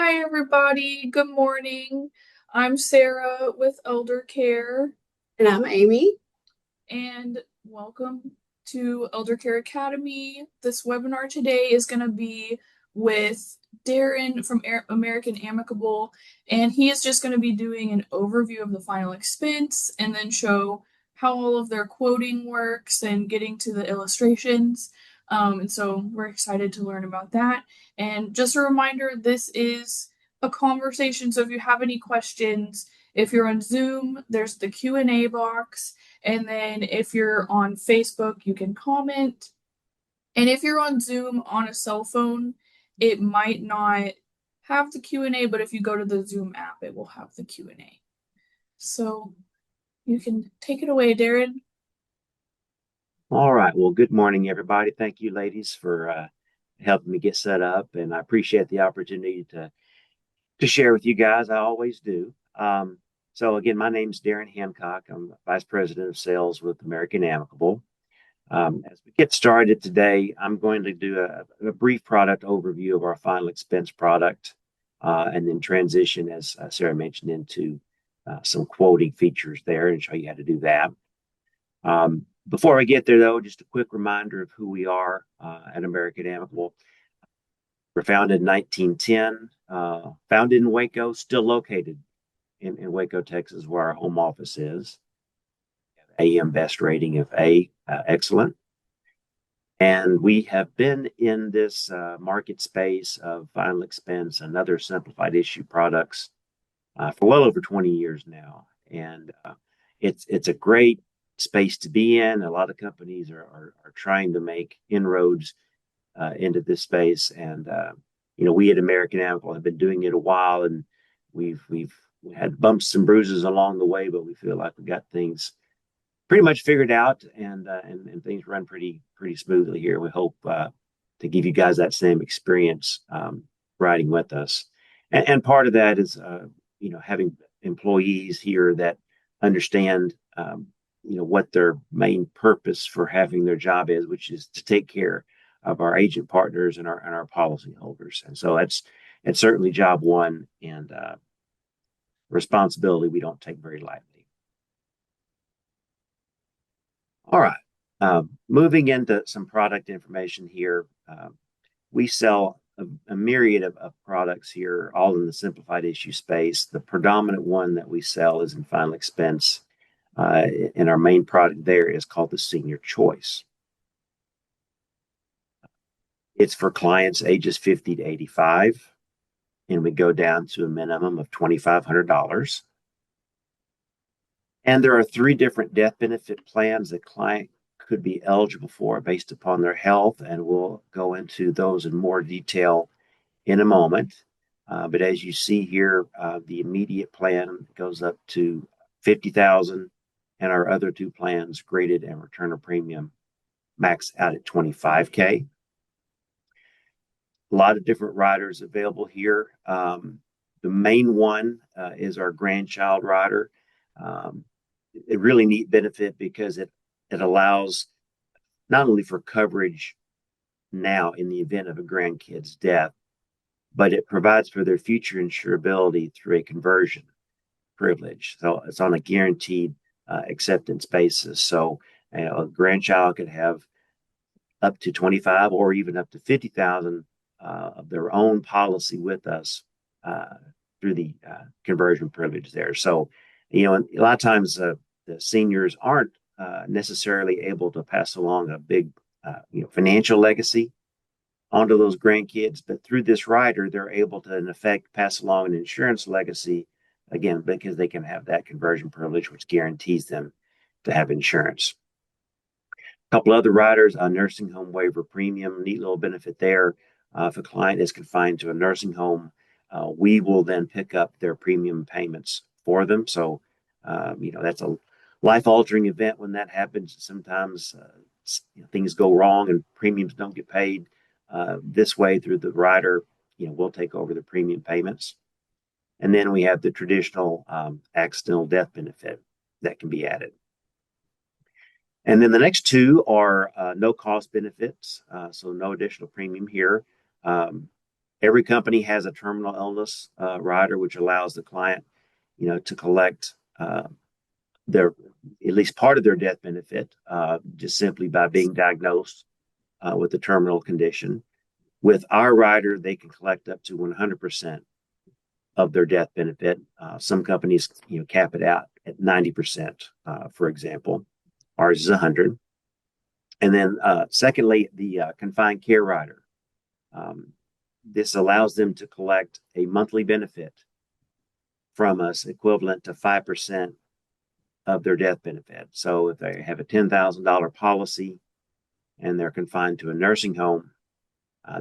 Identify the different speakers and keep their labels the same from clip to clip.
Speaker 1: Hi, everybody. Good morning. I'm Sarah with Eldercare,
Speaker 2: And I'm Amy.
Speaker 1: and welcome to Eldercare Academy. This webinar today is going to be with Darren from American-Amicable, and he is just going to be doing an overview of the final expense and then show how all of their quoting works and getting to the illustrations. And so we're excited to learn about that. And just a reminder, this is a conversation. So if you have any questions, if you're on Zoom, there's the Q&A box. And then if you're on Facebook, you can comment. And if you're on Zoom on a cell phone, it might not have the Q&A, but if you go to the Zoom app, it will have the Q&A. So you can take it away, Darren.
Speaker 3: All right. Well, good morning, everybody. Thank you, ladies, for helping me get set up, and I appreciate the opportunity to share with you guys. I always do. So again, my name's Darren Hancock. I'm Vice President of Sales with American-Amicable. As we get started today, I'm going to do a brief product overview of our final expense product, and then transition, as Sarah mentioned, into some quoting features there and show you how to do that. Before I get there, though, just a quick reminder of who we are at American-Amicable. We're founded in 1910, founded in Waco, still located in Waco, Texas, where our home office is. AM Best rating of A, excellent. And we have been in this market space of final expense and other simplified issue products for well over 20 years now. And it's a great space to be in. A lot of companies are trying to make inroads into this space, and we at American-Amicable have been doing it a while, and we've had bumps and bruises along the way, but we feel like we got things pretty much figured out, and things run pretty smoothly here. We hope to give you guys that same experience riding with us, and part of that is having employees here that understand what their main purpose for having their job is, which is to take care of our agent partners and our policy holders. And so it's certainly job one, and responsibility we don't take very lightly. All right. Moving into some product information here. We sell a myriad of products here, all in the simplified issue space. The predominant one that we sell is in final expense. And our main product there is called the Senior Choice. It's for clients ages 50 to 85, and we go down to a minimum of $2,500. And there are 3 different death benefit plans that client could be eligible for based upon their health, and we'll go into those in more detail in a moment. But as you see here, the immediate plan goes up to $50,000, and our other 2 plans, graded and return of premium, max out at $25K. A lot of different riders available here. The main one is our grandchild rider. A really neat benefit because it allows not only for coverage now in the event of a grandkid's death, but it provides for their future insurability through a conversion privilege. So it's on a guaranteed acceptance basis. So a grandchild could have up to 25 or even up to 50,000 of their own policy with us through the conversion privilege there. So, a lot of times the seniors aren't necessarily able to pass along a big, financial legacy onto those grandkids, but through this rider, they're able to, in effect, pass along an insurance legacy, again, because they can have that conversion privilege, which guarantees them to have insurance. A couple other riders, a nursing home waiver premium, neat little benefit there. If a client is confined to a nursing home, we will then pick up their premium payments for them. So, that's a life-altering event when that happens. Sometimes things go wrong and premiums don't get paid. This way, through the rider, we'll take over the premium payments. And then we have the traditional accidental death benefit that can be added. And then the next 2 are no cost benefits, so no additional premium here. Every company has a terminal illness rider, which allows the client, to collect their at least part of their death benefit just simply by being diagnosed with a terminal condition. With our rider, they can collect up to 100% of their death benefit. Some companies, cap it out at 90%, for example. Ours is 100. And then, secondly, the confined care rider. This allows them to collect a monthly benefit from us equivalent to 5% of their death benefit. So if they have a $10,000 policy and they're confined to a nursing home,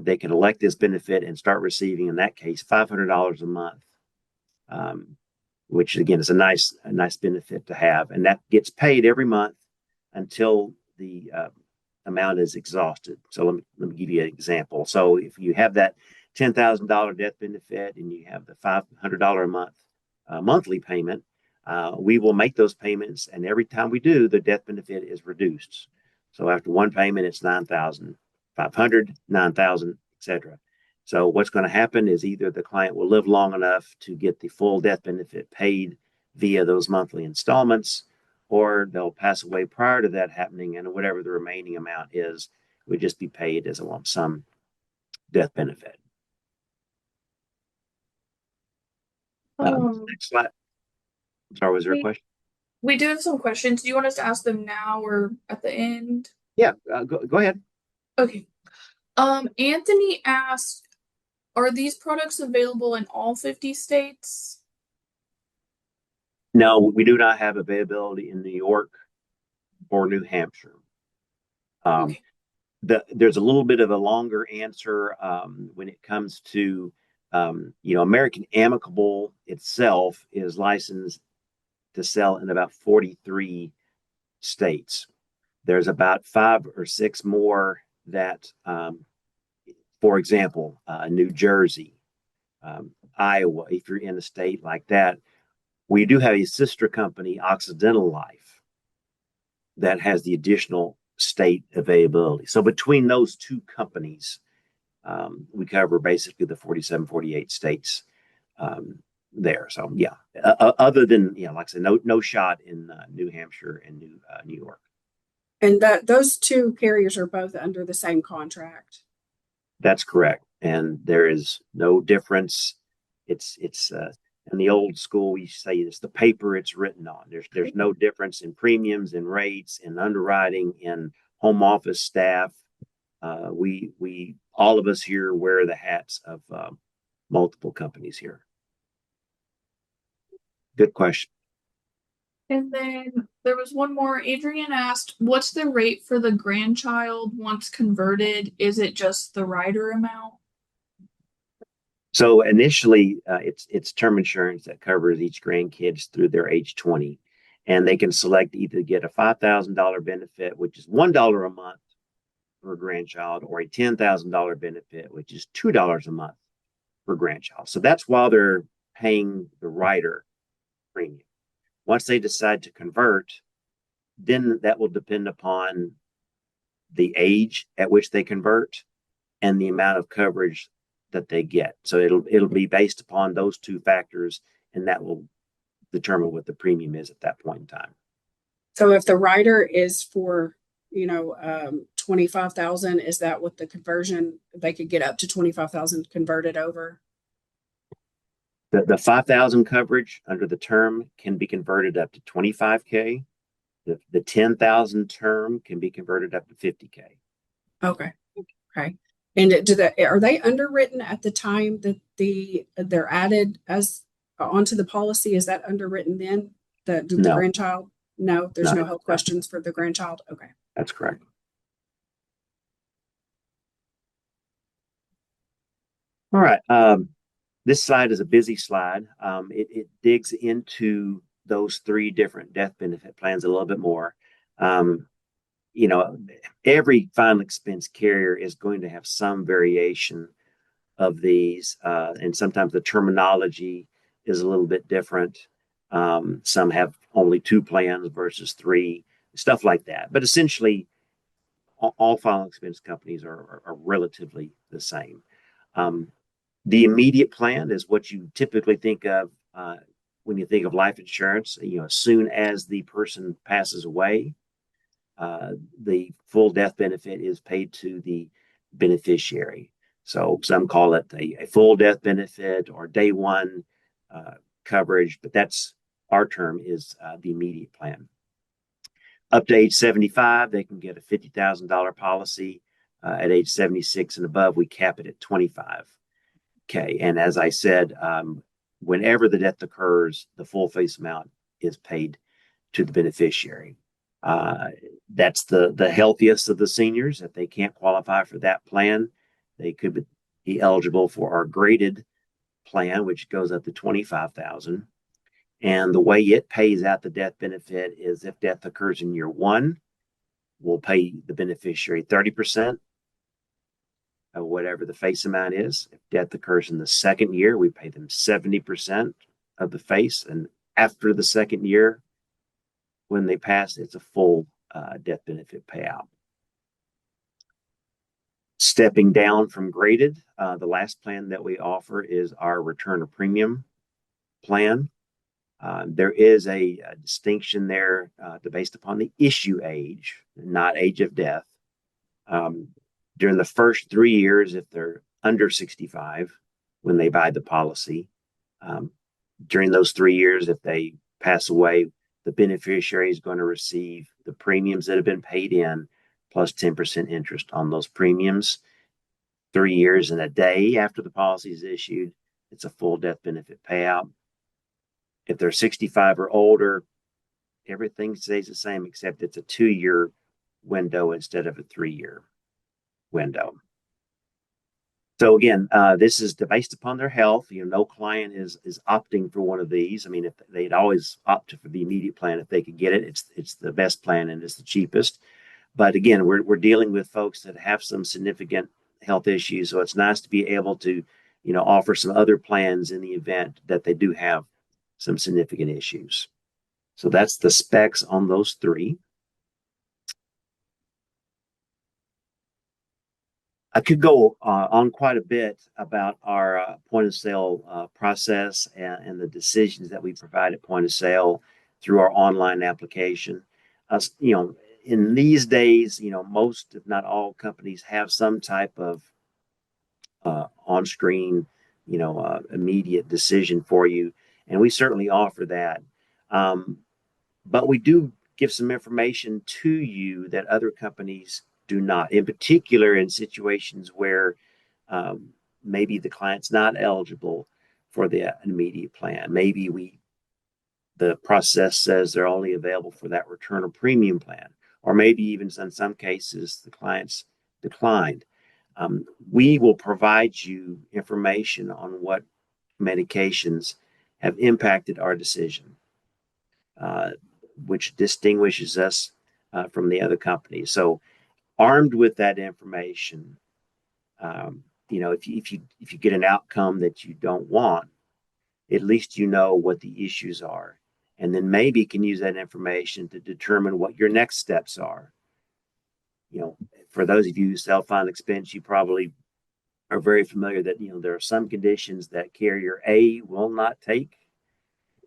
Speaker 3: they can elect this benefit and start receiving, in that case, $500 a month, which again is a nice benefit to have, and that gets paid every month until the amount is exhausted. So let me give you an example. So if you have that $10,000 death benefit and you have the $500 a month monthly payment, we will make those payments, and every time we do, the death benefit is reduced. So after one payment, it's 9,500, 9,000, etc. So what's going to happen is either the client will live long enough to get the full death benefit paid via those monthly installments, or they'll pass away prior to that happening, and whatever the remaining amount is would just be paid as a lump sum death benefit.
Speaker 1: Um,
Speaker 3: Next slide. Sorry, was there a
Speaker 1: we
Speaker 3: question?
Speaker 1: we do have some questions. Do you want us to ask them now or at the end?
Speaker 3: Yeah, go ahead.
Speaker 1: Okay. Anthony asked, are these products available in all 50 states?
Speaker 3: No, we do not have availability in New York or New Hampshire. Um,
Speaker 1: Okay.
Speaker 3: there's a little bit of a longer answer when it comes to, American-Amicable itself is licensed to sell in about 43 states. There's about 5 or 6 more that, for example, New Jersey, Iowa, if you're in a state like that, we do have a sister company, Occidental Life, that has the additional state availability. So between those two companies, we cover basically the 47, 48 states there. So yeah, other than, like I said, no shot in New Hampshire and New York.
Speaker 2: And that those two carriers are both under the same contract.
Speaker 3: That's correct, and there is no difference. It's in the old school we say it's the paper it's written on. There's no difference in premiums, in rates, in underwriting, in home office staff. We all of us here wear the hats of multiple companies here. Good question.
Speaker 1: And then there was one more. Adrian asked, what's the rate for the grandchild once converted? Is it just the rider amount?
Speaker 3: So initially, it's term insurance that covers each grandkids through their age 20, and they can select either get a $5,000 benefit, which is $1 a month per grandchild, or a $10,000 benefit, which is $2 a month per grandchild. So that's while they're paying the rider premium. Once they decide to convert, then that will depend upon the age at which they convert and the amount of coverage that they get. So it'll be based upon those two factors, and that will determine what the premium is at that point in time.
Speaker 2: So if the rider is for 25,000, is that what the conversion they could get up to 25,000 converted over?
Speaker 3: The 5,000 coverage under the term can be converted up to 25K. The 10,000 term can be converted up to 50K.
Speaker 2: Okay. Okay. And are they underwritten at the time that they're added as onto the policy? Is that underwritten then? The
Speaker 3: No,
Speaker 2: grandchild? No, there's
Speaker 3: not
Speaker 2: no
Speaker 3: at
Speaker 2: health
Speaker 3: the time.
Speaker 2: questions for the grandchild. Okay.
Speaker 3: That's correct. All right. This slide is a busy slide. It digs into those 3 different death benefit plans a little bit more. You know, every final expense carrier is going to have some variation of these, and sometimes the terminology is a little bit different. Some have only 2 plans versus 3, stuff like that. But essentially, all final expense companies are relatively the same. The immediate plan is what you typically think of when you think of life insurance. As soon as the person passes away, the full death benefit is paid to the beneficiary. So some call it a full death benefit or day one coverage, but that's our term is the immediate plan. Up to age 75, they can get a $50,000 policy. At age 76 and above, we cap it at 25K. And as I said, whenever the death occurs, the full face amount is paid to the beneficiary. That's the healthiest of the seniors. If they can't qualify for that plan, they could be eligible for our graded plan, which goes up to 25,000. And the way it pays out the death benefit is if death occurs in year one, we'll pay the beneficiary 30% of whatever the face amount is. If death occurs in the second year, we pay them 70% of the face. And after the second year, when they pass, it's a full death benefit payout. Stepping down from graded, the last plan that we offer is our return of premium plan. There is a distinction there based upon the issue age, not age of death. During the first 3 years, if they're under 65 when they buy the policy, during those 3 years, if they pass away, the beneficiary is going to receive the premiums that have been paid in plus 10% interest on those premiums. 3 years and a day after the policy is issued, it's a full death benefit payout. If they're 65 or older, everything stays the same except it's a 2-year window instead of a 3-year window. So again, this is based upon their health. No client is opting for one of these. I mean, if they'd always opt for the immediate plan if they could get it. It's the best plan and it's the cheapest. But again, we're dealing with folks that have some significant health issues, so it's nice to be able to, offer some other plans in the event that they do have some significant issues. So that's the specs on those three. I could go on quite a bit about our point of sale process and the decisions that we provide at point of sale through our online application. In these days, most, if not all, companies have some type of on-screen, immediate decision for you, and we certainly offer that. But we do give some information to you that other companies do not, in particular in situations where maybe the client's not eligible for the immediate plan. Maybe the process says they're only available for that return of premium plan, or maybe even in some cases the client's declined. We will provide you information on what medications have impacted our decision, which distinguishes us from the other companies. So armed with that information, if you get an outcome that you don't want, at least you know what the issues are, and then maybe can use that information to determine what your next steps are. For those of you who sell final expense, you probably are very familiar that there are some conditions that carrier A will not take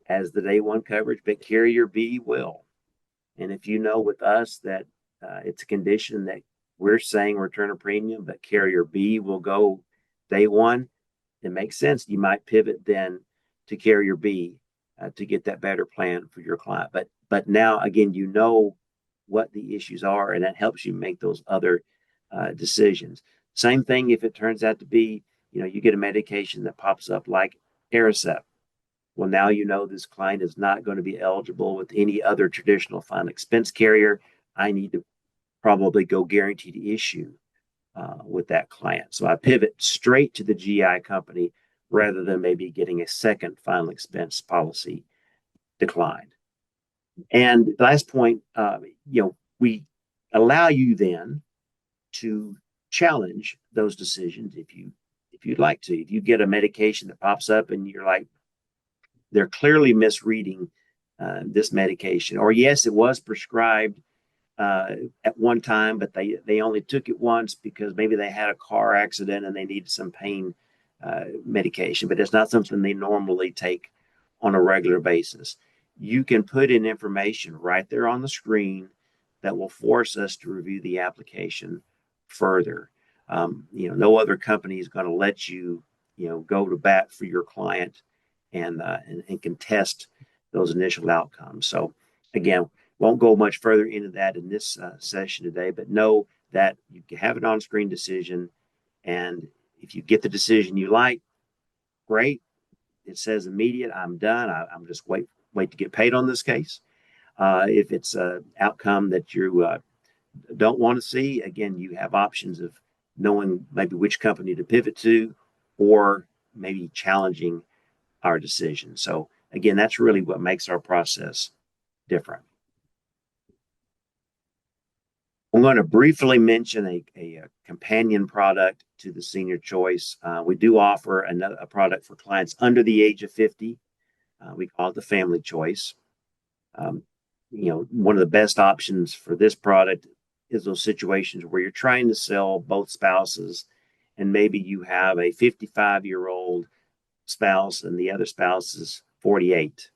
Speaker 3: as the day one coverage, but carrier B will. And if with us that it's a condition that we're saying return a premium, but carrier B will go day one, it makes sense. You might pivot then to carrier B to get that better plan for your client. But now, again, what the issues are, and that helps you make those other decisions. Same thing if it turns out to be, you get a medication that pops up like Aricept. Well, now this client is not going to be eligible with any other traditional final expense carrier. I need to probably go guaranteed issue with that client. So I pivot straight to the GI company rather than maybe getting a second final expense policy declined. And the last point, we allow you then to challenge those decisions if you'd like to. If you get a medication that pops up and you're like, they're clearly misreading this medication, or yes, it was prescribed at one time, but they only took it once because maybe they had a car accident and they needed some pain medication, but it's not something they normally take on a regular basis. You can put in information right there on the screen that will force us to review the application further. No other company is going to let you, go to bat for your client and contest those initial outcomes. So again, won't go much further into that in this session today, but know that you can have an on-screen decision, and if you get the decision you like, great. It says immediate. I'm done. I'm just wait to get paid on this case. If it's an outcome that you don't want to see, again, you have options of knowing maybe which company to pivot to, or maybe challenging our decision. So again, that's really what makes our process different. I'm going to briefly mention a companion product to the Senior Choice. We do offer a product for clients under the age of 50. We call it the Family Choice. One of the best options for this product is those situations where you're trying to sell both spouses, and maybe you have a 55-year-old spouse and the other spouse is 48,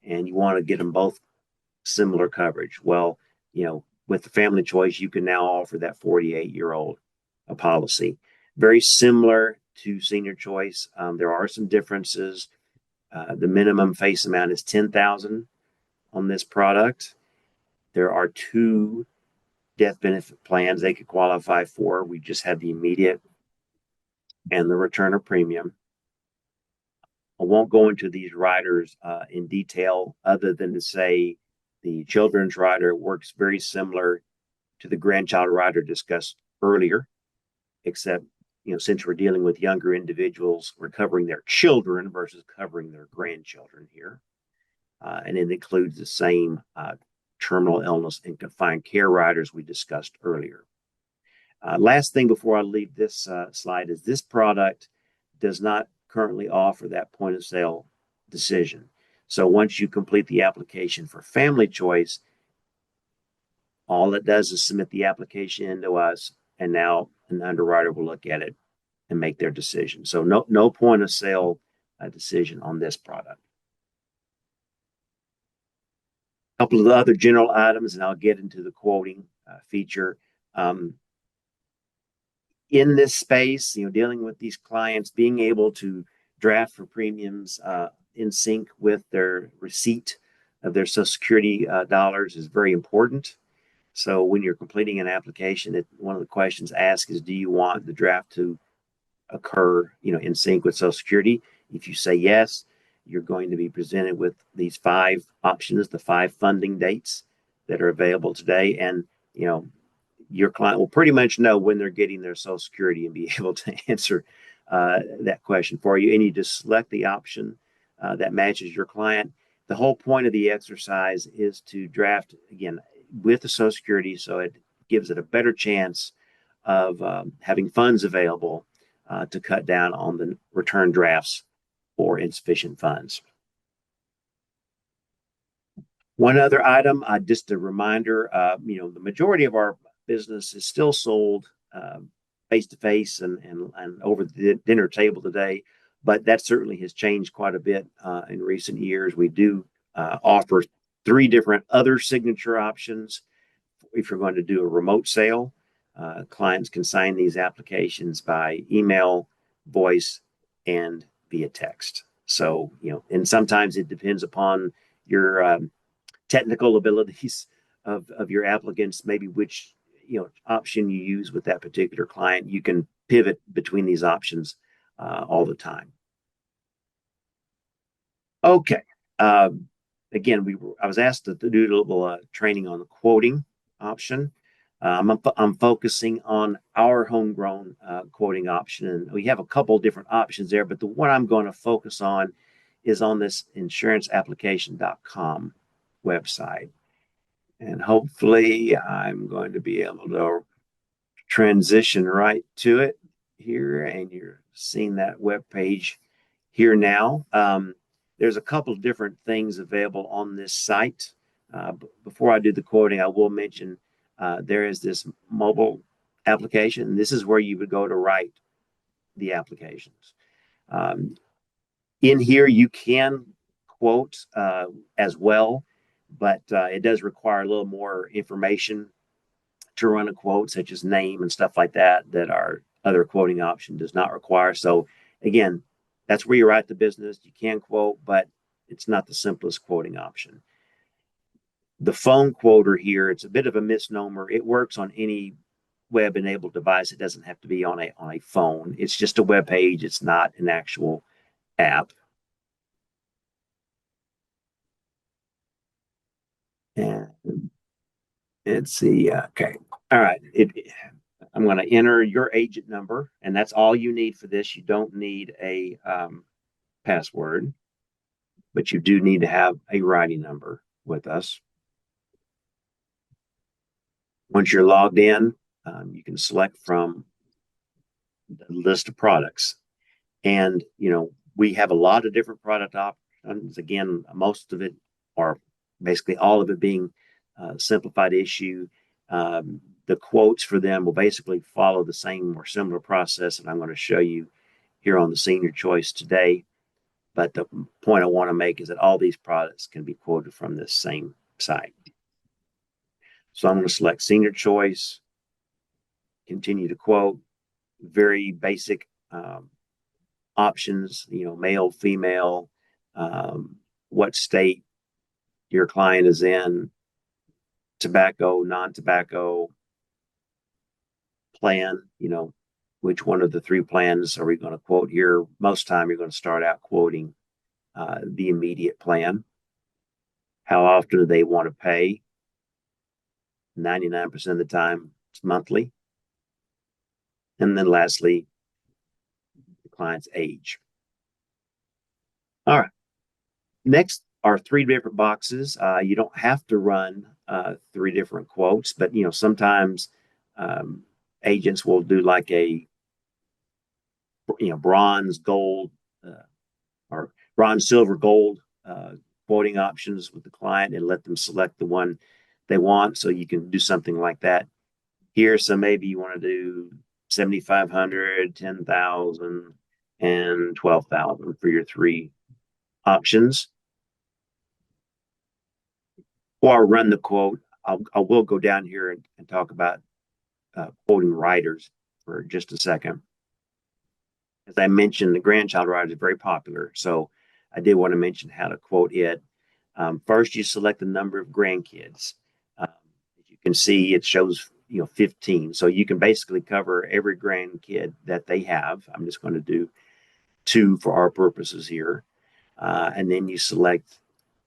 Speaker 3: and you want to get them both similar coverage. Well, with the Family Choice, you can now offer that 48-year-old a policy. Very similar to Senior Choice. There are some differences. The minimum face amount is $10,000 on this product. There are 2 death benefit plans they could qualify for. We just have the immediate and the return of premium. I won't go into these riders in detail, other than to say the children's rider works very similar to the grandchild rider discussed earlier, except, since we're dealing with younger individuals, we're covering their children versus covering their grandchildren here. And it includes the same terminal illness and confined care riders we discussed earlier. Last thing before I leave this slide is this product does not currently offer that point of sale decision. So once you complete the application for Family Choice, all it does is submit the application into us, and now an underwriter will look at it and make their decision. So no point of sale decision on this product. A couple of the other general items, and I'll get into the quoting feature. In this space, dealing with these clients, being able to draft for premiums in sync with their receipt of their Social Security dollars is very important. So when you're completing an application, one of the questions asked is, do you want the draft to occur, in sync with Social Security? If you say yes, you're going to be presented with these 5 options, the 5 funding dates that are available today. And, your client will pretty much know when they're getting their Social Security and be able to answer that question for you. And you just select the option that matches your client. The whole point of the exercise is to draft, again, with the Social Security, so it gives it a better chance of having funds available to cut down on the return drafts for insufficient funds. One other item, just a reminder, the majority of our business is still sold face to face and over the dinner table today, but that certainly has changed quite a bit in recent years. We do offer 3 different other signature options. If you're going to do a remote sale, clients can sign these applications by email, voice, and via text. So, and sometimes it depends upon your technical abilities of your applicants, maybe which option you use with that particular client. You can pivot between these options all the time. Okay. Again, I was asked to do a little training on the quoting option. I'm focusing on our homegrown quoting option, and we have a couple different options there, but the one I'm going to focus on is on this insuranceapplication.com website. And hopefully I'm going to be able to transition right to it here, and you're seeing that web page here now. There's a couple of different things available on this site. Before I do the quoting, I will mention there is this mobile application. This is where you would go to write the applications. In here, you can quote as well, but it does require a little more information to run a quote, such as name and stuff like that, that our other quoting option does not require. So again, that's where you're at the business. You can quote, but it's not the simplest quoting option. The phone quoter here, it's a bit of a misnomer. It works on any web-enabled device. It doesn't have to be on a phone. It's just a web page. It's not an actual app. And let's see. Okay. All right. I'm going to enter your agent number, and that's all you need for this. You don't need a password, but you do need to have a writing number with us. Once you're logged in, you can select from the list of products. And, we have a lot of different product options. Again, most of it, or basically all of it, being simplified issue. The quotes for them will basically follow the same or similar process that I'm going to show you here on the senior choice today. But the point I want to make is that all these products can be quoted from this same site. So I'm going to select senior choice, continue to quote, very basic options, male, female, what state your client is in, tobacco, non-tobacco, plan, which one of the three plans are we going to quote here? Most time you're going to start out quoting the immediate plan. How often do they want to pay? 99% of the time, it's monthly. And then lastly, the client's age. All right. Next are three different boxes. You don't have to run three different quotes, but sometimes agents will do like a bronze, gold, or bronze, silver, gold quoting options with the client and let them select the one they want. So you can do something like that here. So maybe you want to do 7,500, 10,000, and 12,000 for your three options. Or I'll run the quote. I will go down here and talk about quoting riders for just a second. As I mentioned, the grandchild rider is very popular. So I did want to mention how to quote it. First, you select the number of grandkids. As you can see, it shows 15. So you can basically cover every grandkid that they have. I'm just going to do 2 for our purposes here. And then you select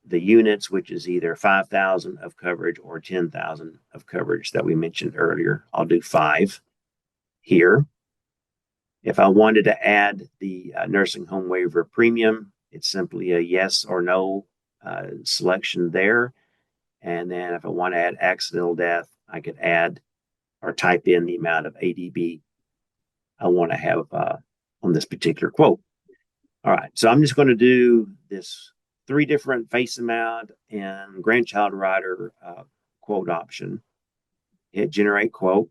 Speaker 3: the units, which is either 5,000 of coverage or 10,000 of coverage that we mentioned earlier. I'll do 5 here. If I wanted to add the nursing home waiver premium, it's simply a yes or no selection there. And then if I want to add accidental death, I could add or type in the amount of ADB I want to have on this particular quote. All right, so I'm just going to do this 3 different face amount and grandchild rider quote option. Hit generate quote.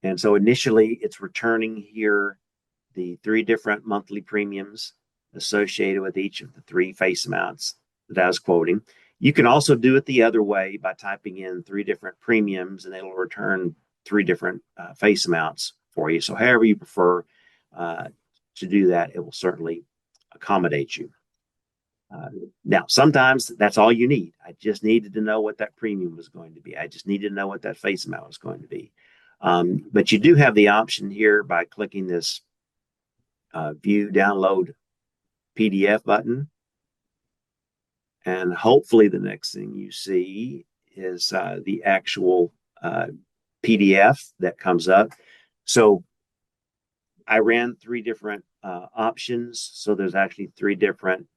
Speaker 3: And so initially it's returning here the 3 different monthly premiums associated with each of the 3 face amounts that I was quoting. You can also do it the other way by typing in 3 different premiums and it'll return 3 different face amounts for you. So however you prefer to do that, it will certainly accommodate you. Now, sometimes that's all you need. I just needed to know what that premium was going to be. I just needed to know what that face amount was going to be. But you do have the option here by clicking this view download PDF button. And hopefully the next thing you see is the actual PDF that comes up. So I ran 3 different options. So there's actually 3 different,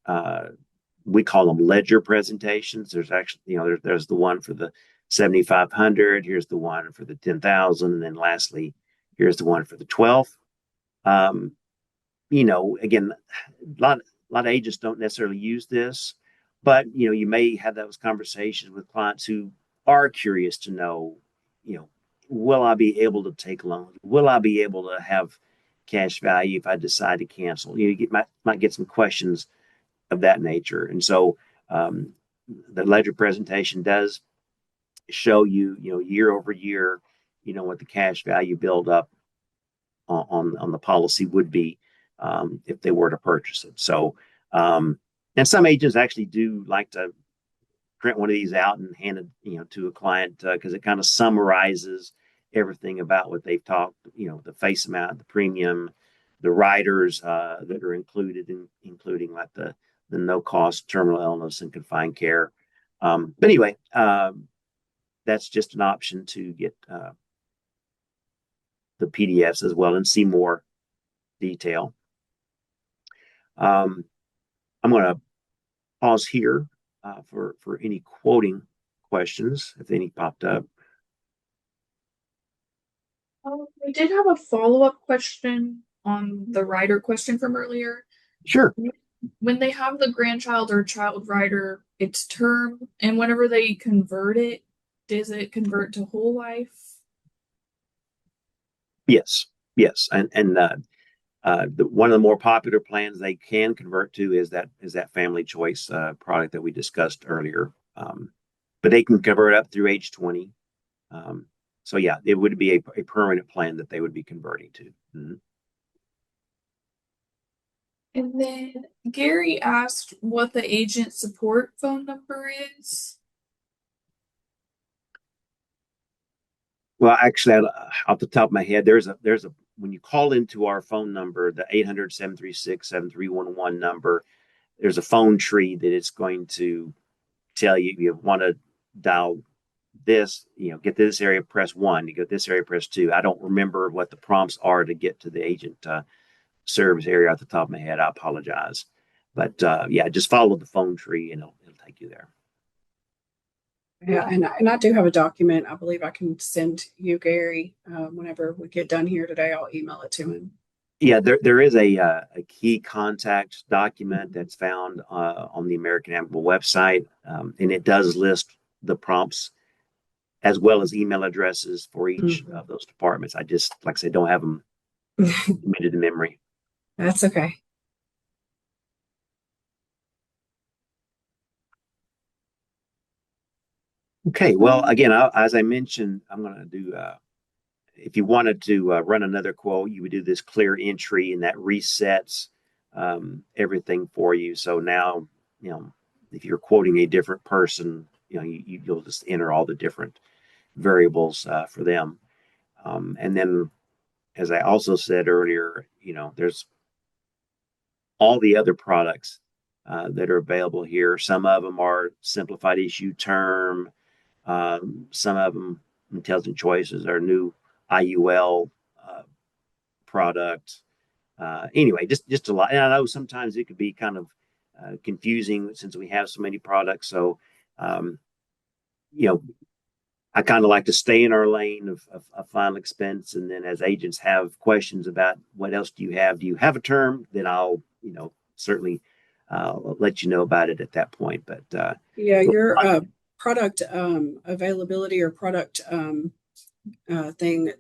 Speaker 3: we call them ledger presentations. There's actually, there's the one for the 7,500. Here's the one for the 10,000. And then lastly, here's the one for the 12. Again, a lot of agents don't necessarily use this, but, you may have those conversations with clients who are curious to know, will I be able to take loans? Will I be able to have cash value if I decide to cancel? Might get some questions of that nature. And so the ledger presentation does show you, year over year, what the cash value build up on the policy would be if they were to purchase it. So, and some agents actually do like to print one of these out and hand it, to a client because it kind of summarizes everything about what they've talked, the face amount, the premium, the riders that are included, including like the no cost terminal illness and confined care. But anyway, that's just an option to get the PDFs as well and see more detail. I'm going to pause here for any quoting questions, if any popped up.
Speaker 1: We did have a follow-up question on the rider question from earlier.
Speaker 3: Sure.
Speaker 1: When they have the grandchild or child rider, it's term, and whenever they convert it, does it convert to whole life?
Speaker 3: Yes, and one of the more popular plans they can convert to is that family choice product that we discussed earlier. But they can convert up through age 20. So yeah, it would be a permanent plan that they would be converting to. Mm-hmm.
Speaker 1: And then Gary asked what the agent support phone number is.
Speaker 3: Well, actually, off the top of my head, there's a when you call into our phone number, the 800-736-7311 number, there's a phone tree that it's going to tell you if you want to dial this, get to this area, press 1. You go to this area, press 2. I don't remember what the prompts are to get to the agent service area off the top of my head. I apologize. But yeah, just follow the phone tree and it'll take you there.
Speaker 2: Yeah, and I do have a document I believe I can send you, Gary, whenever we get done here today. I'll email it to him.
Speaker 3: Yeah, there is a key contact document that's found on the American-Amicable website, and it does list the prompts as well as email addresses for each of those departments. I just, like I said, don't have them committed to memory.
Speaker 2: That's okay.
Speaker 3: Okay, well, again, as I mentioned, I'm going to do, if you wanted to run another quote, you would do this clear entry and that resets everything for you. So now, if you're quoting a different person, you'll just enter all the different variables for them. And then, as I also said earlier, there's all the other products that are available here. Some of them are simplified issue term. Some of them, intelligent choices, are new IUL product. Anyway, just a lot. And I know sometimes it could be kind of confusing since we have so many products. So, I kind of like to stay in our lane of final expense. And then as agents have questions about what else do you have a term, then I'll, certainly let you know about it at that point. But
Speaker 2: yeah, your product availability or product thing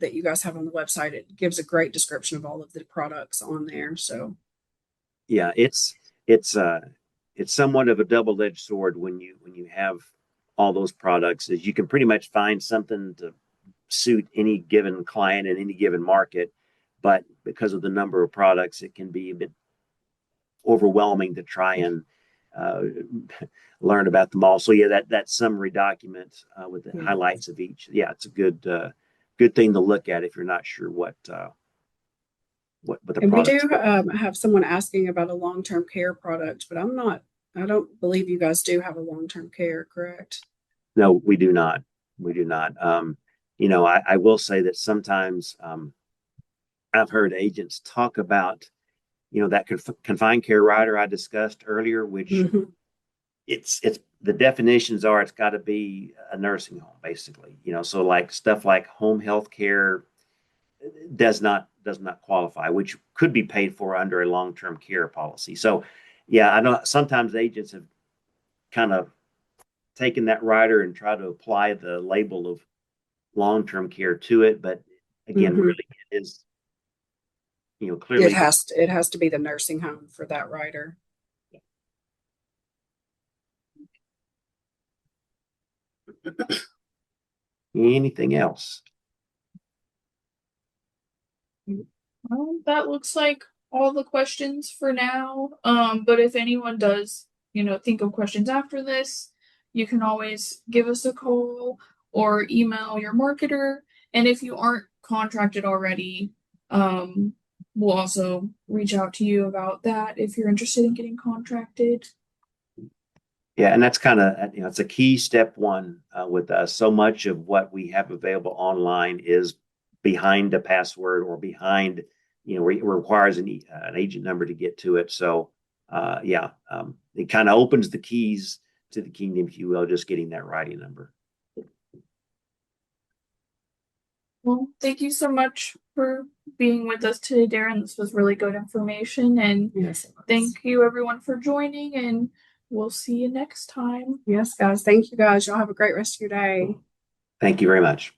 Speaker 2: that you guys have on the website, it gives a great description of all of the products on there. So
Speaker 3: yeah, it's somewhat of a double-edged sword when you have all those products, is you can pretty much find something to suit any given client in any given market, but because of the number of products, it can be a bit overwhelming to try and learn about them all. So yeah, that summary document with the highlights of each, yeah, it's a good thing to look at if you're not sure what the
Speaker 2: and we
Speaker 3: product.
Speaker 2: do have someone asking about a long-term care product, but I don't believe you guys do have a long-term care, correct?
Speaker 3: No, we do not. We do not. I will say that sometimes I've heard agents talk about, that confined care rider I discussed earlier, which it's the definitions are it's got to be a nursing home, basically. So like stuff like home health care does not qualify, which could be paid for under a long-term care policy. So yeah, I know sometimes agents have kind of taken that rider and try to apply the label of long-term care to it, but again, really it is, clearly.
Speaker 2: It has to be the nursing home for that rider.
Speaker 3: Anything else?
Speaker 1: Well, that looks like all the questions for now. But if anyone does, think of questions after this, you can always give us a call or email your marketer. And if you aren't contracted already, we'll also reach out to you about that if you're interested in getting contracted.
Speaker 3: Yeah, and that's kind of, it's a key step one with us. So much of what we have available online is behind a password or behind, it requires an agent number to get to it. So, it kind of opens the keys to the kingdom, if you will, just getting that writing number.
Speaker 1: Well, thank you so much for being with us today, Darren. This was really good information. And
Speaker 2: Yes.
Speaker 1: thank you, everyone, for joining. And we'll see you next time.
Speaker 2: Yes, guys. Thank you, guys. Y'all have a great rest of your day.
Speaker 3: Thank you very much.